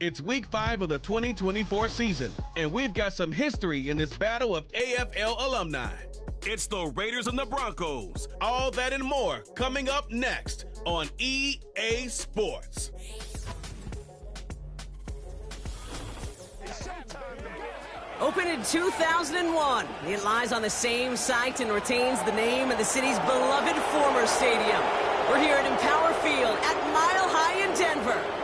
It's week 5 of the 2024 season, and we've got some history in this battle of AFL alumni. It's the Raiders and the Broncos. All that and more coming up next on EA Sports. Opened in 2001, it lies on the same site and retains the name of the city's beloved former stadium. We're here at Empower Field at Mile High in Denver.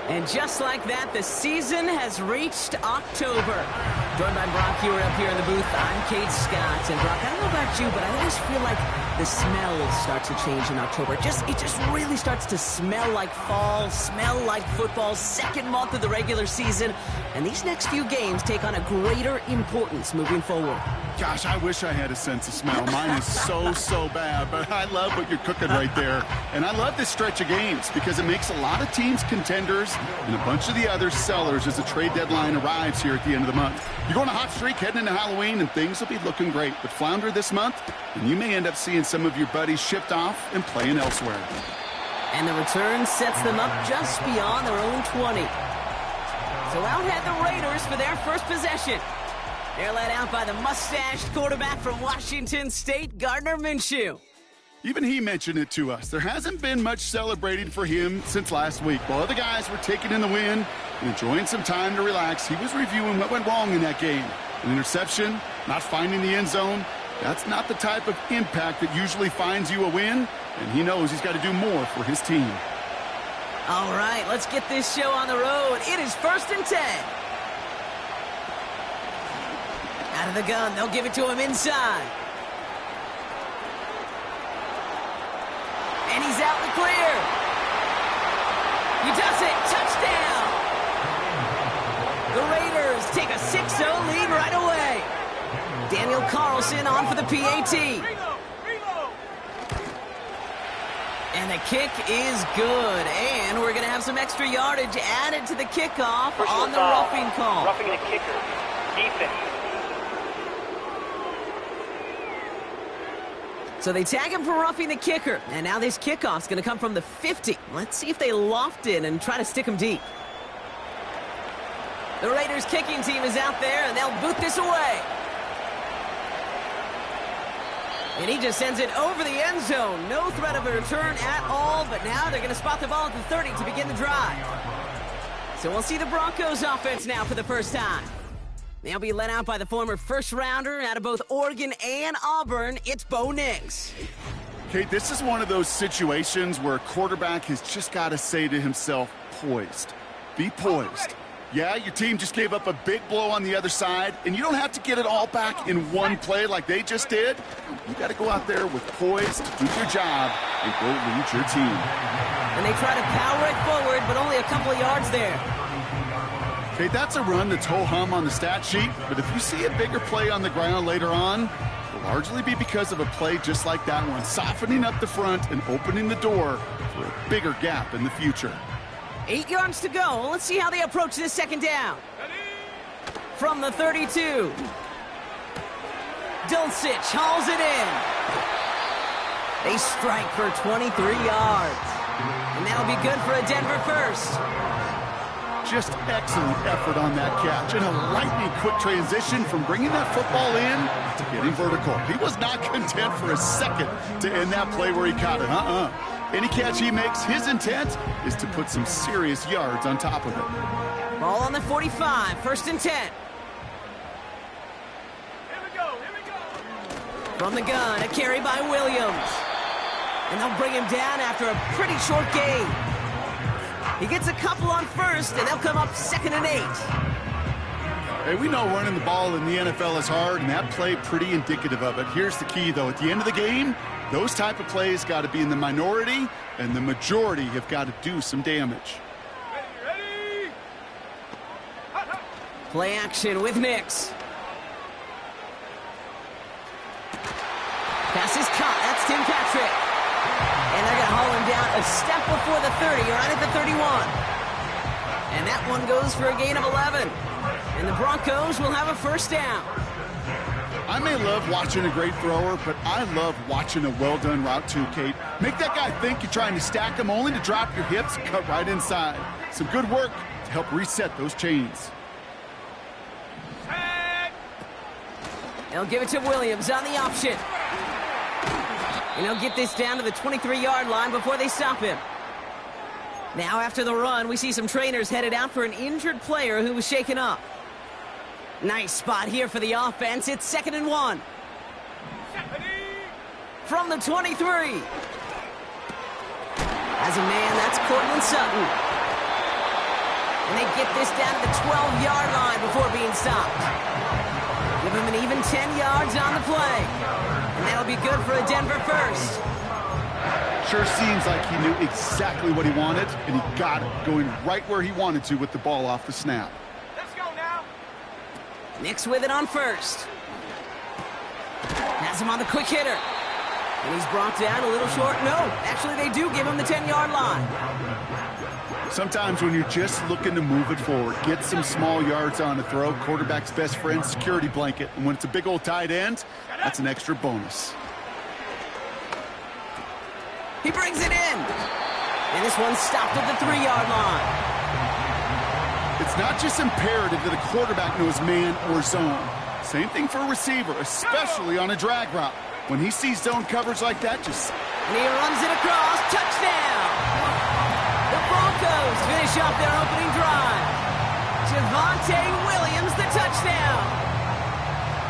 And just like that, the season has reached October. Joined by Brock Hewitt up here in the booth, I'm Kate Scott. And Brock, I don't know about you, but I always feel like the smell starts to change in October. It just really starts to smell like fall, smell like football, second month of the regular season. And these next few games take on a greater importance moving forward. Gosh, I wish I had a sense of smell. Mine is so bad, but I love what you're cooking right there. And I love this stretch of games because it makes a lot of teams contenders and a bunch of the other sellers as the trade deadline arrives here at the end of the month. You're going a hot streak heading into Halloween, and things will be looking great. But flounder this month, and you may end up seeing some of your buddies shipped off and playing elsewhere. And the return sets them up just beyond their own 20. So out head the Raiders for their first possession. They're led out by the mustached quarterback from Washington State, Gardner Minshew. Even he mentioned it to us. There hasn't been much celebrating for him since last week. While other guys were taking in the win and enjoying some time to relax, he was reviewing what went wrong in that game. An interception, not finding the end zone. That's not the type of impact that usually finds you a win, and he knows he's got to do more for his team. All right, let's get this show on the road. It is 1st and 10. Out of the gun, they'll give it to him inside. And he's out in the clear. He does it. Touchdown. The Raiders take a 6-0 lead right away. Daniel Carlson on for the PAT. And the kick is good. And we're going to have some extra yardage added to the kickoff on the roughing call. Roughing the kicker. Defense. So they tag him for roughing the kicker. And now this kickoff's going to come from the 50. Let's see if they loft in and try to stick him deep. The Raiders kicking team is out there, and they'll boot this away. And he just sends it over the end zone. No threat of a return at all, but now they're going to spot the ball at the 30 to begin the drive. So we'll see the Broncos offense now for the first time. They'll be led out by the former first-rounder out of both Oregon and Auburn. It's Bo Nix. Kate, this is one of those situations where a quarterback has just got to say to himself, poised. Be poised. Yeah, your team just gave up a big blow on the other side, and you don't have to get it all back in one play like they just did. You got to go out there with poise to do your job and go lead your team. And they try to power it forward, but only a couple of yards there. Okay, that's a run that's ho-hum on the stat sheet, but if you see a bigger play on the ground later on, it'll largely be because of a play just like that one, softening up the front and opening the door for a bigger gap in the future. 8 yards to go. Let's see how they approach this second down. From the 32. Dulcich hauls it in. They strike for 23 yards. And that'll be good for a Denver first. Just excellent effort on that catch and a lightning-quick transition from bringing that football in to getting vertical. He was not content for a second to end that play where he caught it. Any catch he makes, his intent is to put some serious yards on top of it. Ball on the 45, 1st and 10. Here we go. From the gun, a carry by Williams. And they'll bring him down after a pretty short gain. He gets a couple on first, and they'll come up 2nd and 8. Hey, we know running the ball in the NFL is hard, and that play pretty indicative of it. Here's the key, though. At the end of the game, those type of plays got to be in the minority, and the majority have got to do some damage. Ready. Play action with Nix. Pass is caught. That's Tim Patrick. And they're going to haul him down a step before the 30, right at the 31. And that one goes for a gain of 11. And the Broncos will have a first down. I may love watching a great thrower, but I love watching a well-done route too, Kate. Make that guy think you're trying to stack him only to drop your hips and cut right inside. Some good work to help reset those chains. They'll give it to Williams on the option. And he'll get this down to the 23-yard line before they stop him. Now after the run, we see some trainers headed out for an injured player who was shaken up. Nice spot here for the offense. It's 2nd and 1. From the 23. As a man, that's Cortland Sutton. And they get this down to the 12-yard line before being stopped. Give him an even 10 yards on the play. And that'll be good for a Denver first. Sure seems like he knew exactly what he wanted, and he got it, going right where he wanted to with the ball off the snap. Let's go now. Nix with it on first. Has him on the quick hitter. And he's brought down a little short. No, actually they do give him the 10-yard line. Sometimes when you're just looking to move it forward, get some small yards on a throw, quarterback's best friend, security blanket. And when it's a big old tight end, that's an extra bonus. He brings it in. And this one's stopped at the 3-yard line. It's not just imperative that a quarterback knows man or zone. Same thing for a receiver, especially on a drag route. When he sees zone coverage like that, just... And he runs it across. Touchdown! The Broncos finish off their opening drive. Javonte Williams, the touchdown.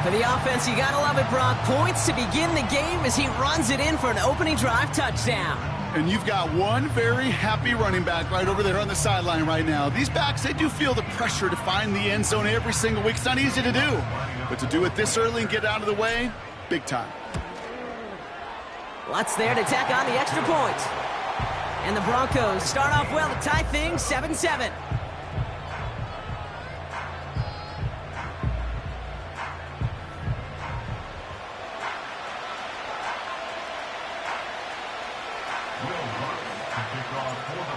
For the offense, you gotta love it, Brock. Points to begin the game as he runs it in for an opening drive touchdown. And you've got one very happy running back right over there on the sideline right now. These backs, they do feel the pressure to find the end zone every single week. It's not easy to do. But to do it this early and get out of the way, big time. Lutz there to tack on the extra point. And the Broncos start off well to tie things 7-7.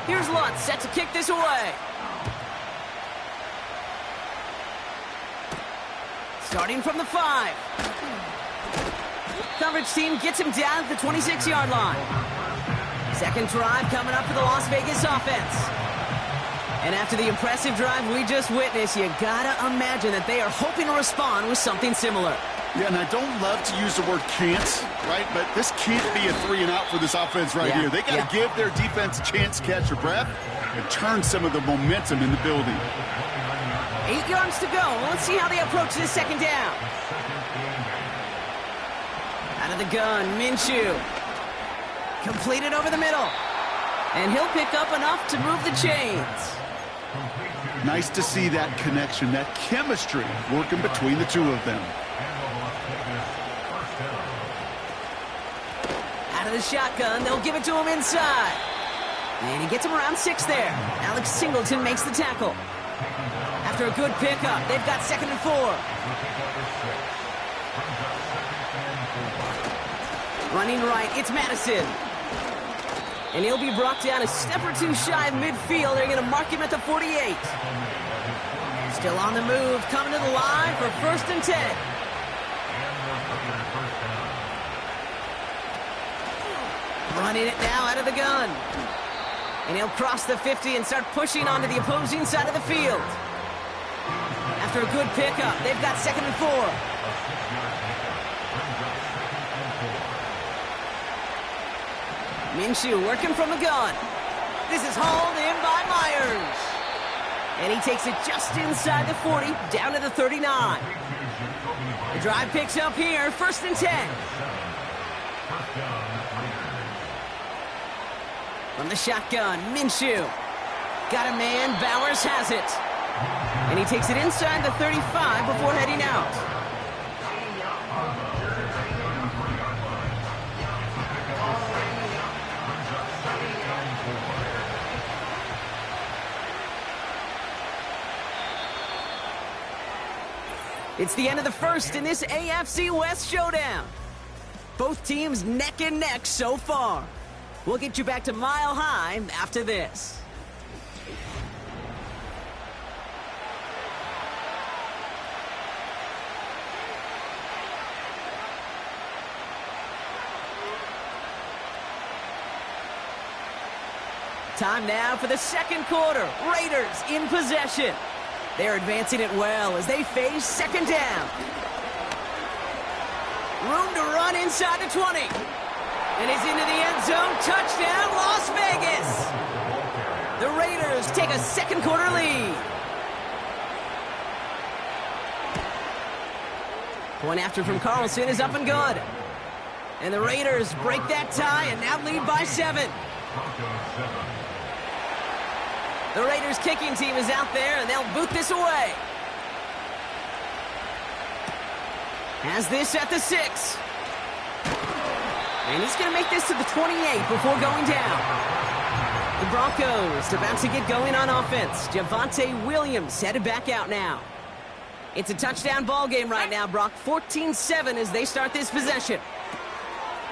Here's Lutz set to kick this away. Starting from the 5. Coverage team gets him down at the 26-yard line. Second drive coming up for the Las Vegas offense. And after the impressive drive we just witnessed, you gotta imagine that they are hoping to respond with something similar. Yeah, and I don't love to use the word can't, right? But this can't be a 3 and out for this offense right here. They got to give their defense a chance to catch their breath and turn some of the momentum in the building. 8 yards to go. Let's see how they approach this second down. Out of the gun, Minshew. Completed over the middle. And he'll pick up enough to move the chains. Nice to see that connection, that chemistry working between the two of them. Out of the shotgun, they'll give it to him inside. And he gets him around 6 there. Alex Singleton makes the tackle. After a good pickup, they've got 2nd and 4. Running right, it's Madison. And he'll be brought down a step or two shy of midfield. They're going to mark him at the 48. Still on the move, coming to the line for 1st and 10. Running it now out of the gun. And he'll cross the 50 and start pushing onto the opposing side of the field. After a good pickup, they've got 2nd and 4. Minshew working from the gun. This is hauled in by Myers. And he takes it just inside the 40, down to the 39. The drive picks up here, 1st and 10. From the shotgun, Minshew. Got a man, Bowers has it. And he takes it inside the 35 before heading out. It's the end of the first in this AFC West showdown. Both teams neck and neck so far. We'll get you back to Mile High after this. Time now for the second quarter. Raiders in possession. They're advancing it well as they face second down. Room to run inside the 20. And it's into the end zone. Touchdown, Las Vegas. The Raiders take a second quarter lead. Point after from Carlson is up and good. And the Raiders break that tie and now lead by 7. The Raiders kicking team is out there and they'll boot this away. Has this at the 6. And he's going to make this to the 28 before going down. The Broncos about to get going on offense. Javonte Williams headed back out now. It's a touchdown ball game right now, Brock. 14-7 as they start this possession.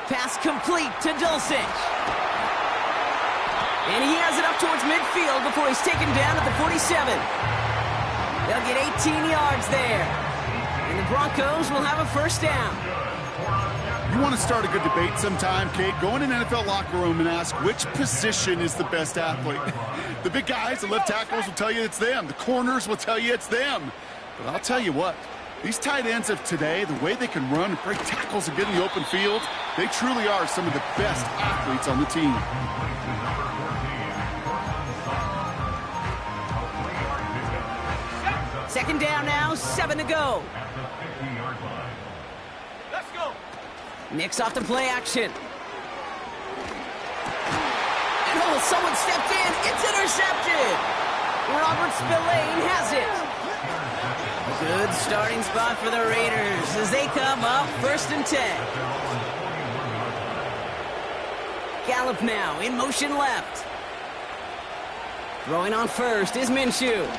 Pass complete to Dulcich. And he has it up towards midfield before he's taken down at the 47. They'll get 18 yards there. And the Broncos will have a first down. You want to start a good debate sometime, Kate? Go in an NFL locker room and ask which position is the best athlete. The big guys, the left tackles will tell you it's them. The corners will tell you it's them. But I'll tell you what, these tight ends of today, the way they can run and break tackles and get in the open field, they truly are some of the best athletes on the team. Second down now, 7 to go. Let's go. Nix off the play action. And oh, someone stepped in. It's intercepted. Robert Spillane has it. Good starting spot for the Raiders as they come up 1st and 10. Gallup now in motion left. Throwing on first is Minshew.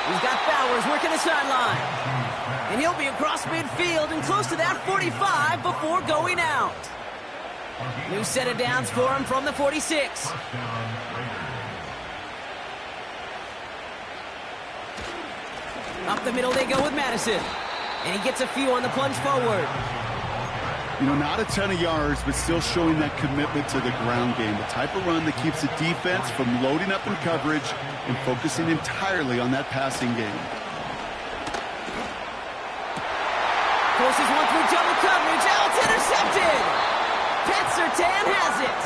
He's got Bowers working the sideline. And he'll be across midfield and close to that 45 before going out. New set of downs for him from the 46. Up the middle they go with Madison. And he gets a few on the plunge forward. You know, not a ton of yards, but still showing that commitment to the ground game. The type of run that keeps the defense from loading up in coverage and focusing entirely on that passing game. Forces one through double coverage. Oh, it's intercepted. Pat Surtain has it.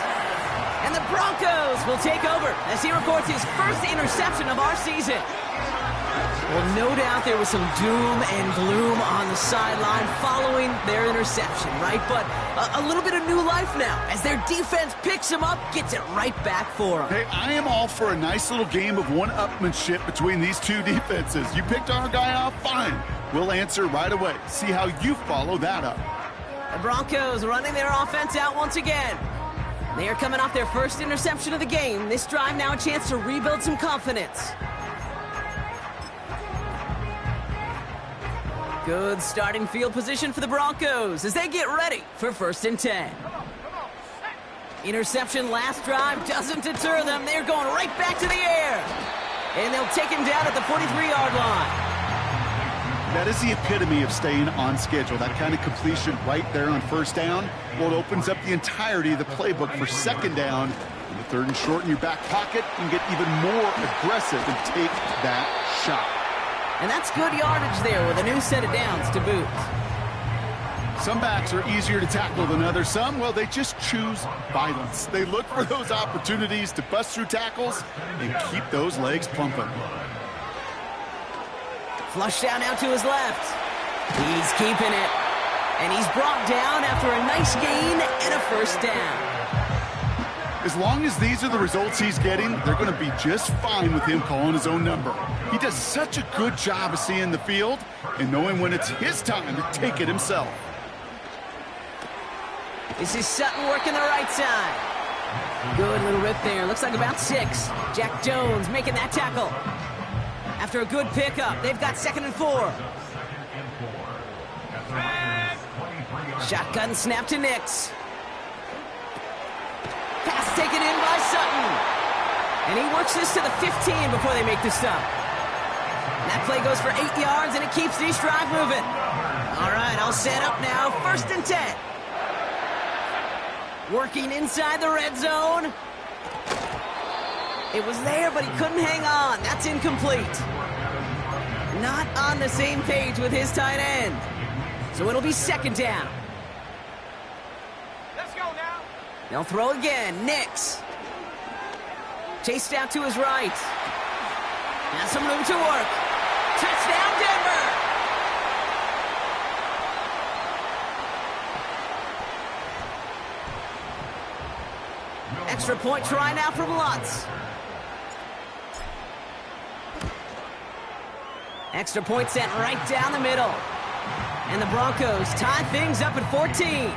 And the Broncos will take over as he records his first interception of our season. Well, no doubt there was some doom and gloom on the sideline following their interception, right? But a little bit of new life now as their defense picks him up, gets it right back for him. Hey, I am all for a nice little game of one-upmanship between these two defenses. You picked our guy off, fine. We'll answer right away. See how you follow that up. The Broncos running their offense out once again. They are coming off their first interception of the game. This drive now a chance to rebuild some confidence. Good starting field position for the Broncos as they get ready for 1st and 10. Interception last drive doesn't deter them. They're going right back to the air. And they'll take him down at the 43-yard line. That is the epitome of staying on schedule. That kind of completion right there on 1st down. Well, it opens up the entirety of the playbook for 2nd down. In the 3rd and short in your back pocket, you can get even more aggressive and take that shot. And that's good yardage there with a new set of downs to boot. Some backs are easier to tackle than others. Some, well, they just choose violence. They look for those opportunities to bust through tackles and keep those legs pumping. Flush down now to his left. He's keeping it. And he's brought down after a nice gain and a 1st down. As long as these are the results he's getting, they're going to be just fine with him calling his own number. He does such a good job of seeing the field and knowing when it's his time to take it himself. This is Sutton working the right side. Good little rip there. Looks like about 6. Jack Jones making that tackle. After a good pickup, they've got 2nd and 4. Shotgun snap to Nix. Pass taken in by Sutton. And he works this to the 15 before they make the stop. And that play goes for 8 yards, and it keeps this drive moving. All right, I'll set up now. 1st and 10. Working inside the red zone. It was there, but he couldn't hang on. That's incomplete. Not on the same page with his tight end. So it'll be second down. Let's go now. They'll throw again. Nix. Chased out to his right. Has some room to work. Touchdown, Denver! Extra point try now from Lutz. Extra point sent right down the middle. And the Broncos tie things up at 14.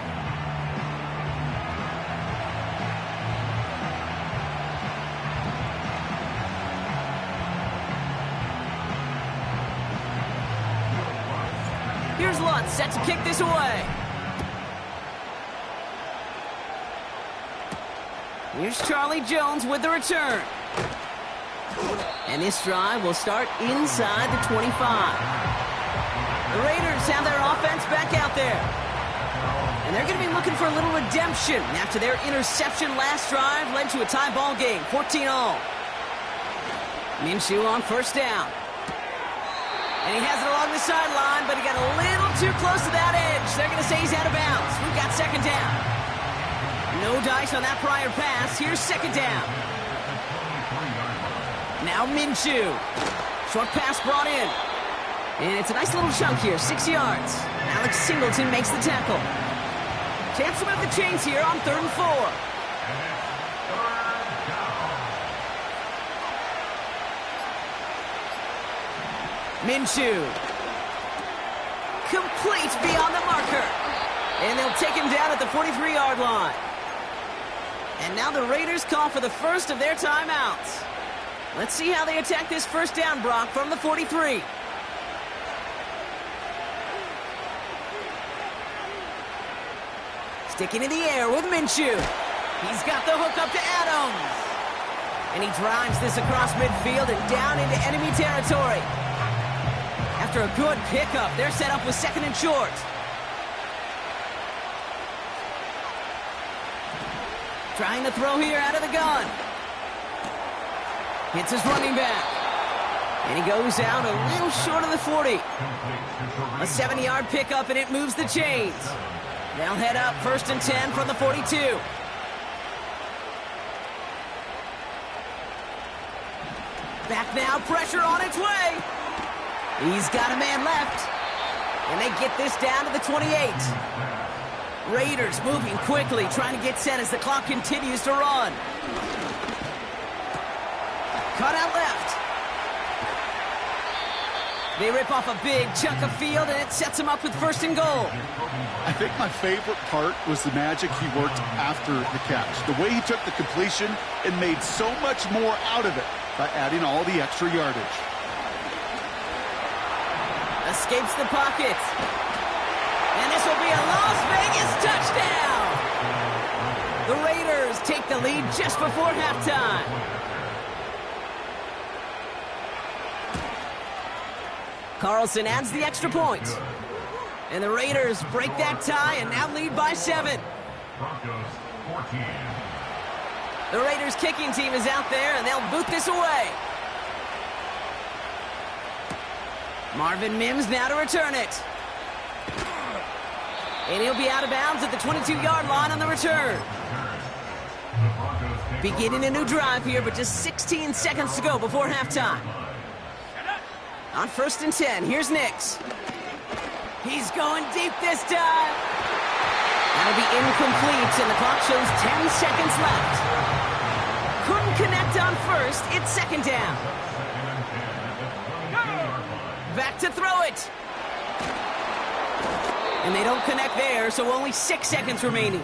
Here's Lutz set to kick this away. Here's Charlie Jones with the return. And this drive will start inside the 25. The Raiders have their offense back out there. And they're going to be looking for a little redemption after their interception last drive led to a tie ball game, 14-all. Minshew on first down. And he has it along the sideline, but he got a little too close to that edge. They're going to say he's out of bounds. We've got second down. No dice on that prior pass. Here's second down. Now Minshew. Short pass brought in. And it's a nice little chunk here, 6 yards. Alex Singleton makes the tackle. Chance to move the chains here on 3rd and 4. Minshew. Complete beyond the marker. And they'll take him down at the 43-yard line. And now the Raiders call for the first of their timeouts. Let's see how they attack this first down, Brock, from the 43. Sticking in the air with Minshew. He's got the hook up to Adams. And he drives this across midfield and down into enemy territory. After a good pickup, they're set up with second and short. Trying to throw here out of the gun. Hits his running back. And he goes out a little short of the 40. A 70-yard pickup, and it moves the chains. They'll head up 1st and 10 from the 42. Back now, pressure on its way. He's got a man left. And they get this down to the 28. Raiders moving quickly, trying to get set as the clock continues to run. Cut out left. They rip off a big chunk of field, and it sets them up with 1st and goal. I think my favorite part was the magic he worked after the catch. The way he took the completion and made so much more out of it by adding all the extra yardage. Escapes the pocket. And this will be a Las Vegas touchdown. The Raiders take the lead just before halftime. Carlson adds the extra point. And the Raiders break that tie and now lead by 7. Broncos 14. The Raiders kicking team is out there, and they'll boot this away. Marvin Mims now to return it. And he'll be out of bounds at the 22-yard line on the return. Beginning a new drive here, but just 16 seconds to go before halftime. On 1st and 10, here's Nix. He's going deep this time. That'll be incomplete, and the clock shows 10 seconds left. Couldn't connect on 1st. It's 2nd down. Back to throw it. And they don't connect there, so only 6 seconds remaining.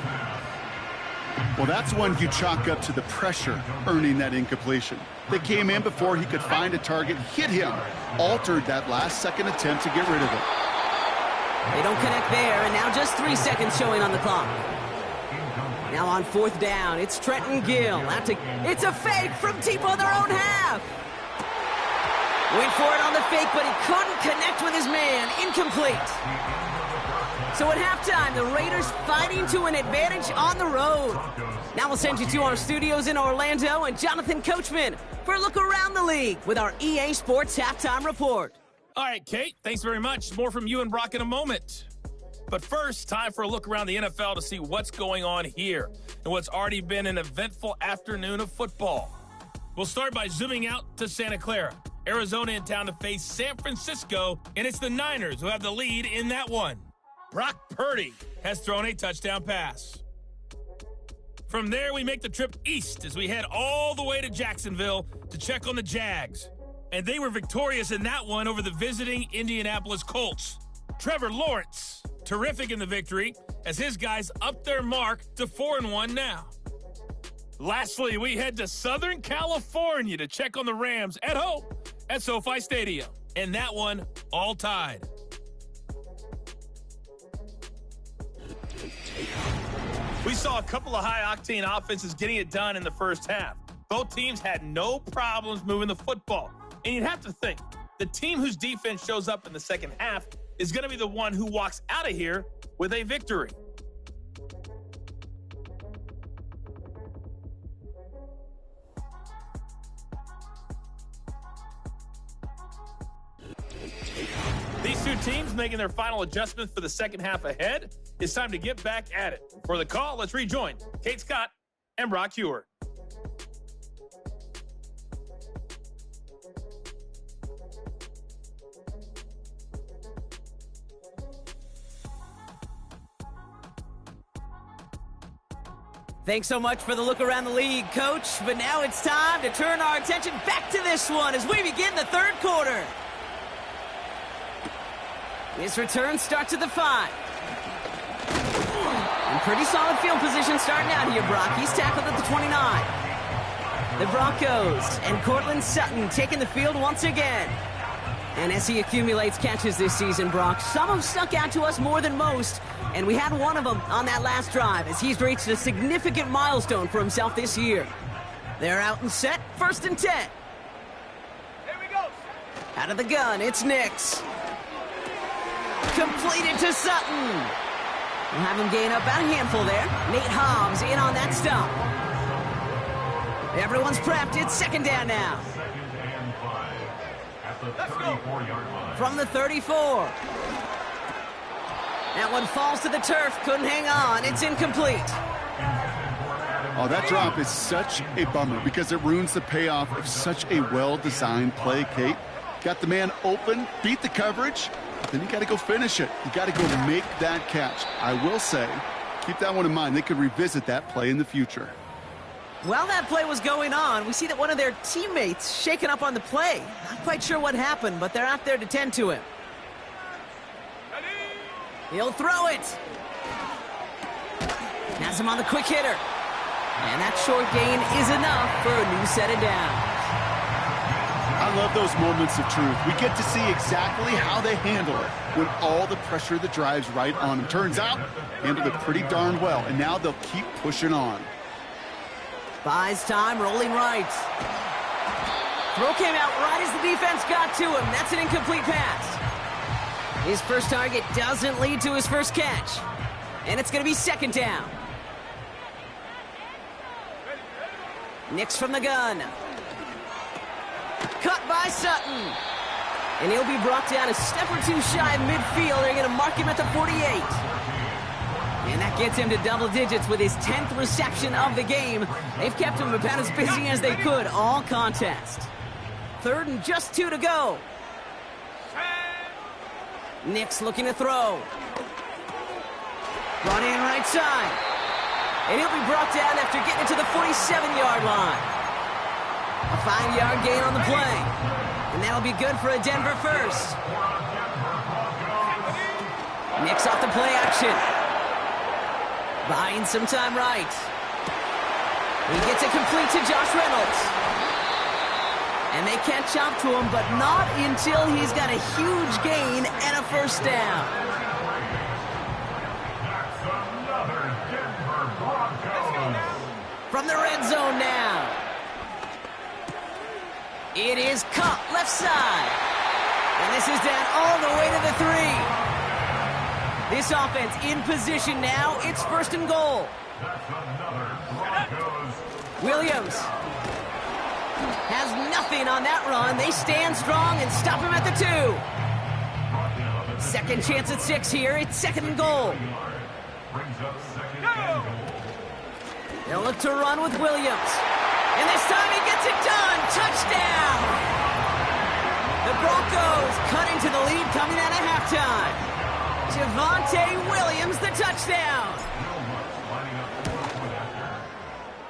Well, that's one you chalk up to the pressure earning that incompletion. They came in before he could find a target, hit him, altered that last-second attempt to get rid of it. They don't connect there, and now just 3 seconds showing on the clock. Now on 4th down, it's Trenton Gill. It's a fake from deep on their own half. Went for it on the fake, but he couldn't connect with his man. Incomplete. So at halftime, the Raiders fighting to an advantage on the road. Now we'll send you to our studios in Orlando and Jonathan Coachman for a look around the league with our EA Sports Halftime Report. All right, Kate, thanks very much. More from you and Brock in a moment. But first, time for a look around the NFL to see what's going on here and what's already been an eventful afternoon of football. We'll start by zooming out to Santa Clara. Arizona in town to face San Francisco, and it's the Niners who have the lead in that one. Brock Purdy has thrown a touchdown pass. From there, we make the trip east as we head all the way to Jacksonville to check on the Jags. And they were victorious in that one over the visiting Indianapolis Colts. Trevor Lawrence, terrific in the victory as his guys up their mark to 4-1 now. Lastly, we head to Southern California to check on the Rams at home at SoFi Stadium. And that one all tied. We saw a couple of high-octane offenses getting it done in the first half. Both teams had no problems moving the football. And you'd have to think, the team whose defense shows up in the second half is going to be the one who walks out of here with a victory. These two teams making their final adjustments for the second half ahead. It's time to get back at it. For the call, let's rejoin Kate Scott and Brock Hewer. Thanks so much for the look around the league, Coach. But now it's time to turn our attention back to this one as we begin the third quarter. This return starts at the 5. And pretty solid field position starting out here, Brock. He's tackled at the 29. The Broncos and Cortland Sutton taking the field once again. And as he accumulates catches this season, Brock, some have stuck out to us more than most. And we had one of them on that last drive as he's reached a significant milestone for himself this year. They're out and set, 1st and 10. Here we go. Out of the gun, it's Nix. Completed to Sutton. We'll have him gain up about a handful there. Nate Hobbs in on that stop. Everyone's prepped. It's 2nd down now. 2nd and 5 at the 34-yard line. From the 34. That one falls to the turf. Couldn't hang on. It's incomplete. Oh, that drop is such a bummer because it ruins the payoff of such a well-designed play, Kate. Got the man open, beat the coverage, then you got to go finish it. You got to go make that catch. I will say, keep that one in mind. They could revisit that play in the future. While that play was going on, we see that one of their teammates shaken up on the play. Not quite sure what happened, but they're out there to tend to him. He'll throw it. Has him on the quick hitter. And that short gain is enough for a new set of downs. I love those moments of truth. We get to see exactly how they handle it when all the pressure that drives right on them. Turns out, handled it pretty darn well, and now they'll keep pushing on. Buys time, rolling right. Throw came out right as the defense got to him. That's an incomplete pass. His first target doesn't lead to his first catch. And it's going to be 2nd down. Nix from the gun. Cut by Sutton. And he'll be brought down a step or two shy of midfield. They're going to mark him at the 48. And that gets him to double digits with his 10th reception of the game. They've kept him about as busy as they could all contest. 3rd and just 2 to go. Nix looking to throw. Brought in right side. And he'll be brought down after getting it to the 47-yard line. A 5-yard gain on the play. And that'll be good for a Denver first. Nix off the play action. Buying some time right. He gets it complete to Josh Reynolds. And they catch up to him, but not until he's got a huge gain and a first down. That's another Denver Broncos. From the red zone now. It is Cup, left side. And this is down all the way to the 3. This offense in position now. It's first and goal. That's another Broncos. Williams has nothing on that run. They stand strong and stop him at the 2. Second chance at 6 here. It's second and goal. Brings up second and goal. They'll look to run with Williams. And this time he gets it done. Touchdown! The Broncos cutting to the lead coming out of halftime. Javonte Williams, the touchdown.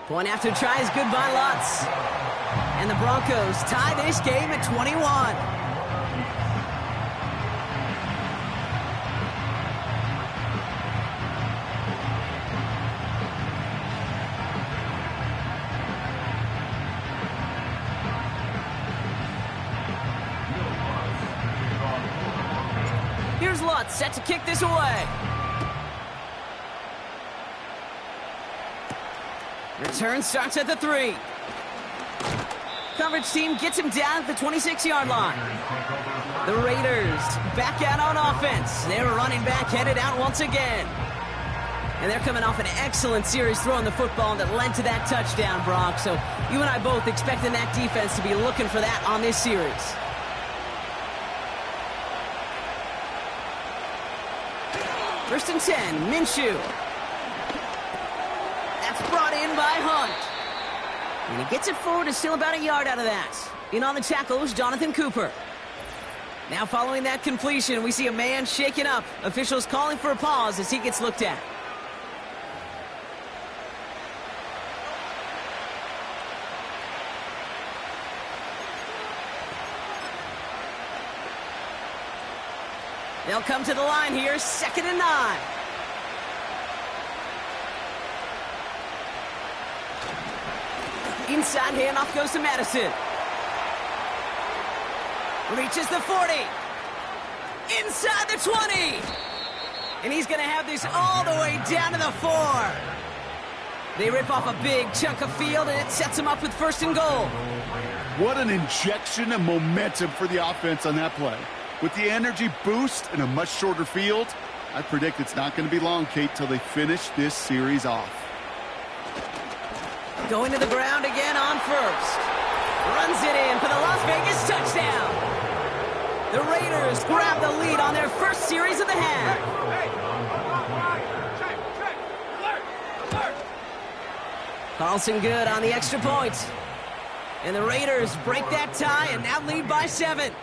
Point after tries good by Lutz. And the Broncos tie this game at 21. Here's Lutz, set to kick this away. Return starts at the 3. Coverage team gets him down at the 26-yard line. The Raiders back out on offense. They're running back headed out once again. And they're coming off an excellent series throwing the football that led to that touchdown, Brock. So you and I both expecting that defense to be looking for that on this series. First and 10, Minshew. That's brought in by Hunt. And he gets it forward, is still about a yard out of that. In on the tackle is Jonathan Cooper. Now following that completion, we see a man shaken up. Officials calling for a pause as he gets looked at. They'll come to the line here, second and 9. Inside handoff goes to Madison. Reaches the 40. Inside the 20. And he's going to have this all the way down to the 4. They rip off a big chunk of field, and it sets them up with first and goal. What an injection of momentum for the offense on that play. With the energy boost and a much shorter field, I predict it's not going to be long, Kate, till they finish this series off. Going to the ground again on first. Runs it in for the Las Vegas touchdown. The Raiders grab the lead on their first series of the half. Carlson good on the extra point. And the Raiders break that tie and now lead by 7.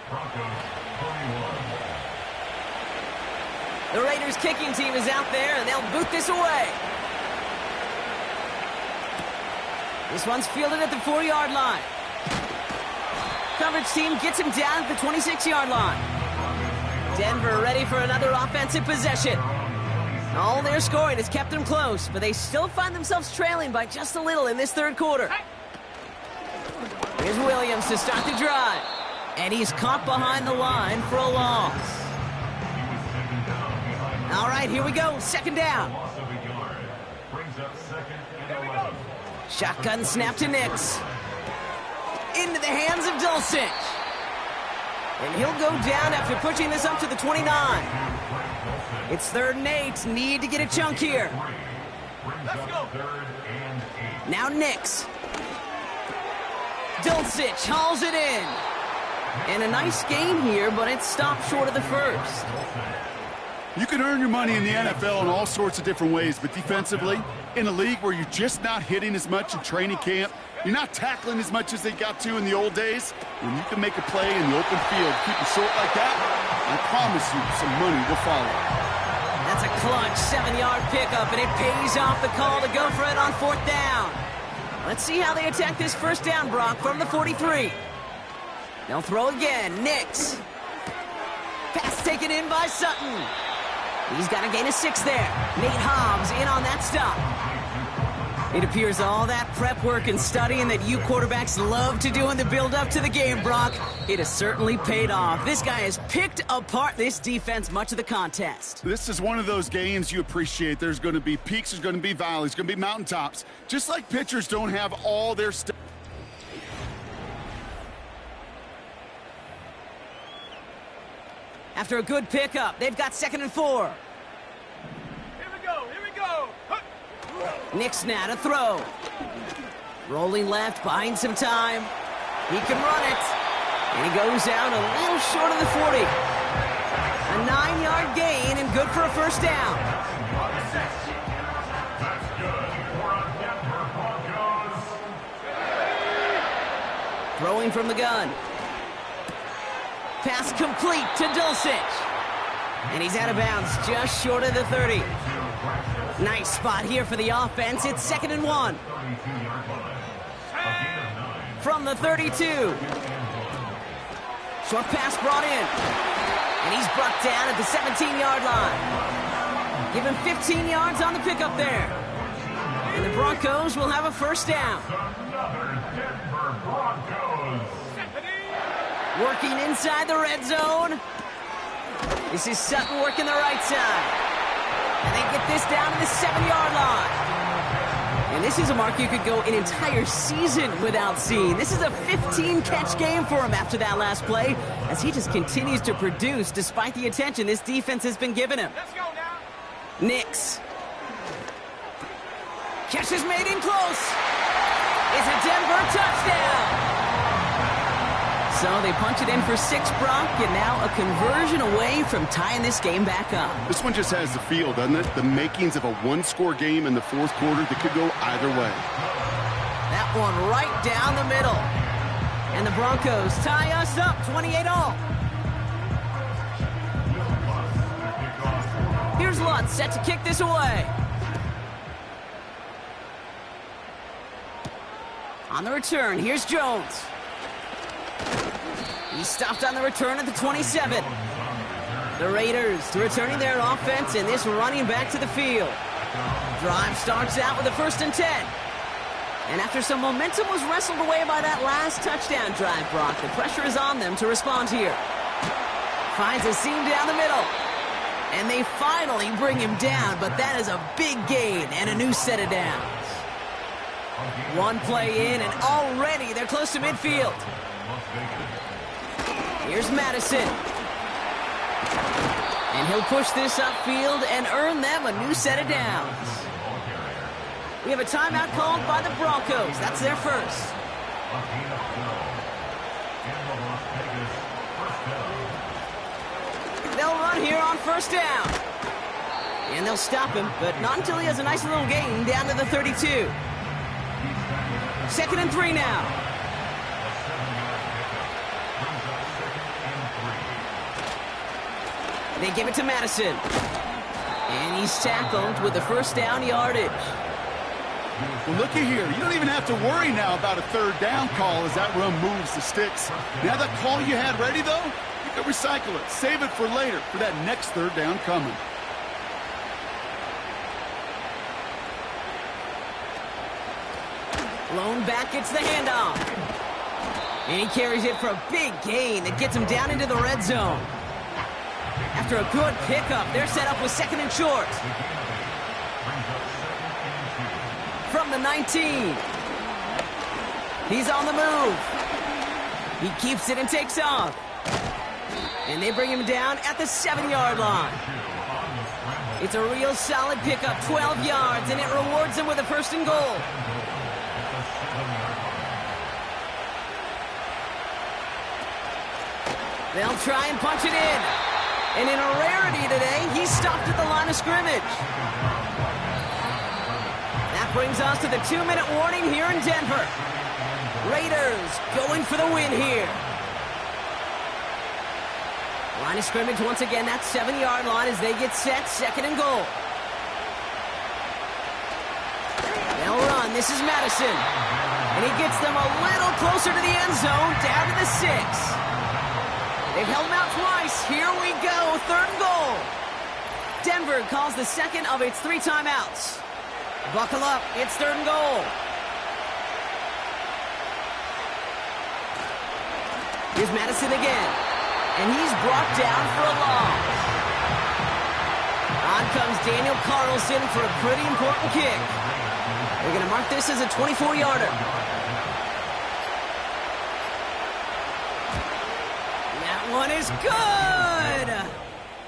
The Raiders kicking team is out there, and they'll boot this away. This one's fielded at the 4-yard line. Coverage team gets him down at the 26-yard line. Denver ready for another offensive possession. All their scoring has kept them close, but they still find themselves trailing by just a little in this third quarter. Here's Williams to start the drive. And he's caught behind the line for a loss. All right, here we go. Second down. Shotgun snap to Nix. Into the hands of Dulcich. And he'll go down after pushing this up to the 29. It's 3rd and 8. Need to get a chunk here. Let's go. Now Nix. Dulcich hauls it in. And a nice gain here, but it stopped short of the first. You can earn your money in the NFL in all sorts of different ways, but defensively, in a league where you're just not hitting as much in training camp, you're not tackling as much as they got to in the old days, when you can make a play in the open field, keep it short like that, I promise you some money will follow. That's a clutch 7-yard pickup, and it pays off the call to go for it on 4th down. Let's see how they attack this first down, Brock, from the 43. They'll throw again. Nix. Pass taken in by Sutton. He's got a gain of 6 there. Nate Hobbs in on that stop. It appears all that prep work and studying that you quarterbacks love to do in the build-up to the game, Brock, it has certainly paid off. This guy has picked apart this defense much of the contest. This is one of those games you appreciate. There's going to be peaks, there's going to be valleys, there's going to be mountaintops. Just like pitchers don't have all their stuff. After a good pickup, they've got 2nd and 4. Nix now to throw. Rolling left, buying some time. He can run it. And he goes out a little short of the 40. A 9-yard gain and good for a first down. That's good for a Denver Broncos. Throwing from the gun. Pass complete to Dulcich. And he's out of bounds just short of the 30. Nice spot here for the offense. It's 2nd and 1. From the 32. Short pass brought in. And he's brought down at the 17-yard line. Give him 15 yards on the pickup there. And the Broncos will have a first down. Another Denver Broncos. Working inside the red zone. This is Sutton working the right side. And they get this down to the 7-yard line. And this is a mark you could go an entire season without seeing. This is a 15-catch game for him after that last play, as he just continues to produce despite the attention this defense has been giving him. Let's go now. Nix. Catch is made in close. It's a Denver touchdown. So they punch it in for 6, Brock, and now a conversion away from tying this game back up. This one just has the feel, doesn't it? The makings of a one-score game in the fourth quarter that could go either way. That one right down the middle. And the Broncos tie us up 28-all. Here's Lutz set to kick this away. On the return, here's Jones. He stopped on the return at the 27. The Raiders returning their offense and this running back to the field. Drive starts out with a 1st and 10. And after some momentum was wrestled away by that last touchdown drive, Brock, the pressure is on them to respond here. Finds a seam down the middle. And they finally bring him down, but that is a big gain and a new set of downs. One play in and already they're close to midfield. Here's Madison. And he'll push this upfield and earn them a new set of downs. We have a timeout called by the Broncos. That's their first. They'll run here on first down. And they'll stop him, but not until he has a nice little gain down to the 32. 2nd and 3 now. They give it to Madison. And he's tackled with the first down yardage. Well, looky here. You don't even have to worry now about a 3rd down call as that run moves the sticks. Now that call you had ready, though, you can recycle it. Save it for later for that next 3rd down coming. Blown back gets the handoff. And he carries it for a big gain that gets him down into the red zone. After a good pickup, they're set up with 2nd and short. From the 19. He's on the move. He keeps it and takes off. And they bring him down at the 7-yard line. It's a real solid pickup, 12 yards, and it rewards him with a 1st and goal. They'll try and punch it in. And in a rarity today, he's stopped at the line of scrimmage. That brings us to the 2-minute warning here in Denver. Raiders going for the win here. Line of scrimmage once again, that 7-yard line as they get set, 2nd and goal. They'll run, this is Madison. And he gets them a little closer to the end zone, down to the 6. They've held him out twice. Here we go. 3rd and goal. Denver calls the 2nd of its 3 timeouts. Buckle up. It's 3rd and goal. Here's Madison again. And he's brought down for a loss. On comes Daniel Carlson for a pretty important kick. They're going to mark this as a 24-yarder. One is good!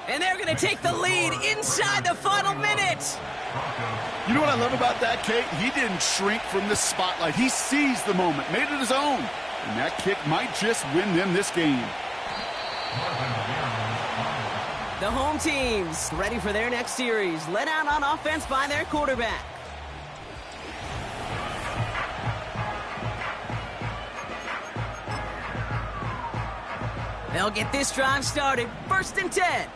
And they're going to take the lead inside the final minute. You know what I love about that, Kate? He didn't shrink from the spotlight. He seized the moment, made it his own. And that kick might just win them this game. The home team's ready for their next series, led out on offense by their quarterback. They'll get this drive started. 1st and 10.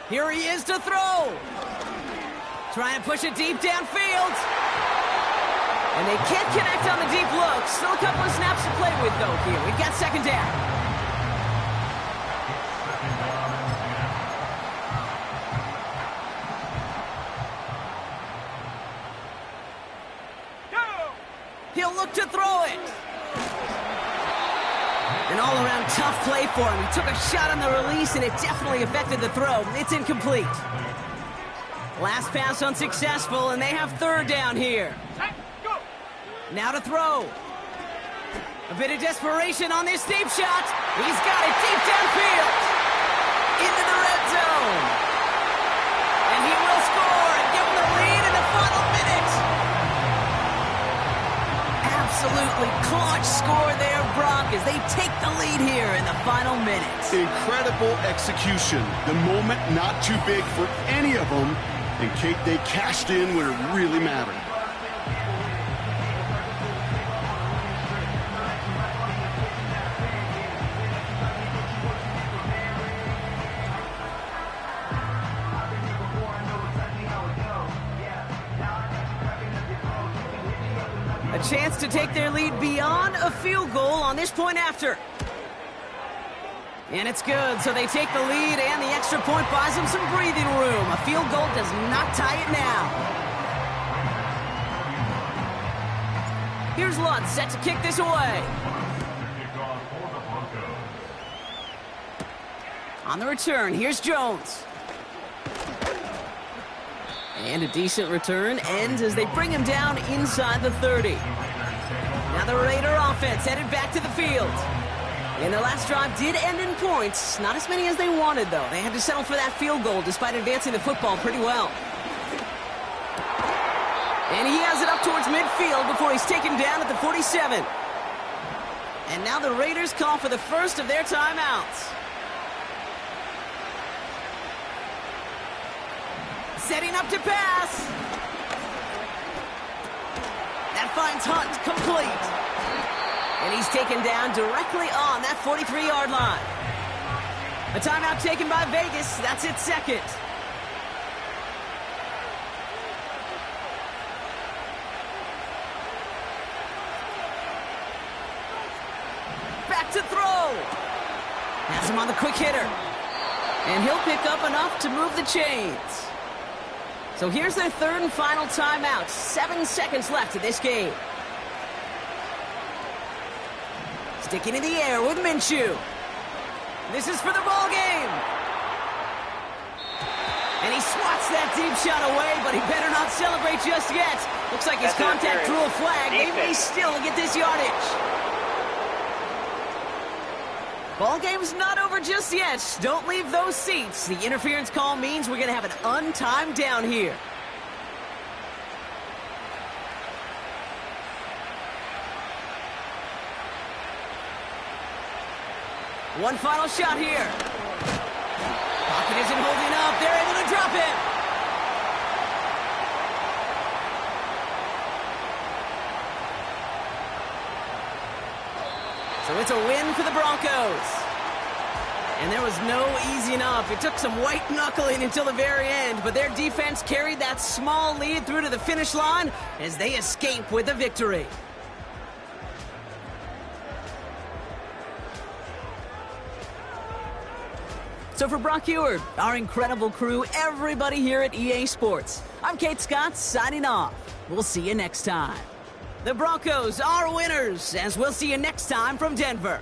Here he is to throw. Trying to push it deep downfield. And they can't connect on the deep look. Still a couple of snaps to play with, though, here. We've got 2nd down. He'll look to throw it. An all-around tough play for him. He took a shot on the release, and it definitely affected the throw. It's incomplete. Last pass unsuccessful, and they have 3rd down here. Now to throw. A bit of desperation on this deep shot. He's got it deep downfield. Into the red zone. And he will score and give him the lead in the final minute. Absolutely clutch score there, Brock, as they take the lead here in the final minutes. Incredible execution. The moment not too big for any of them. And Kate, they cashed in when it really mattered. A chance to take their lead beyond a field goal on this point after. And it's good, so they take the lead, and the extra point buys them some breathing room. A field goal does not tie it now. Here's Lutz, set to kick this away. On the return, here's Jones. And a decent return ends as they bring him down inside the 30. Now the Raider offense headed back to the field. And their last drive did end in points. Not as many as they wanted, though. They had to settle for that field goal despite advancing the football pretty well. And he has it up towards midfield before he's taken down at the 47. And now the Raiders call for the first of their timeouts. Setting up to pass. That finds Hunt complete. And he's taken down directly on that 43-yard line. A timeout taken by Vegas. That's its 2nd. Back to throw. Has him on the quick hitter. And he'll pick up enough to move the chains. So here's their 3rd and final timeout. 7 seconds left in this game. Sticking in the air with Minshew. This is for the ball game. And he swats that deep shot away, but he better not celebrate just yet. Looks like his contact drew a flag. They may still get this yardage. Ball game's not over just yet. Don't leave those seats. The interference call means we're going to have an untimed down here. One final shot here. Pocket isn't holding up. They're able to drop it. So it's a win for the Broncos. And there was no easing up. It took some white knuckling until the very end, but their defense carried that small lead through to the finish line as they escape with a victory. So for Brock Eward, our incredible crew, everybody here at EA Sports, I'm Kate Scott signing off. We'll see you next time. The Broncos are winners, as we'll see you next time from Denver.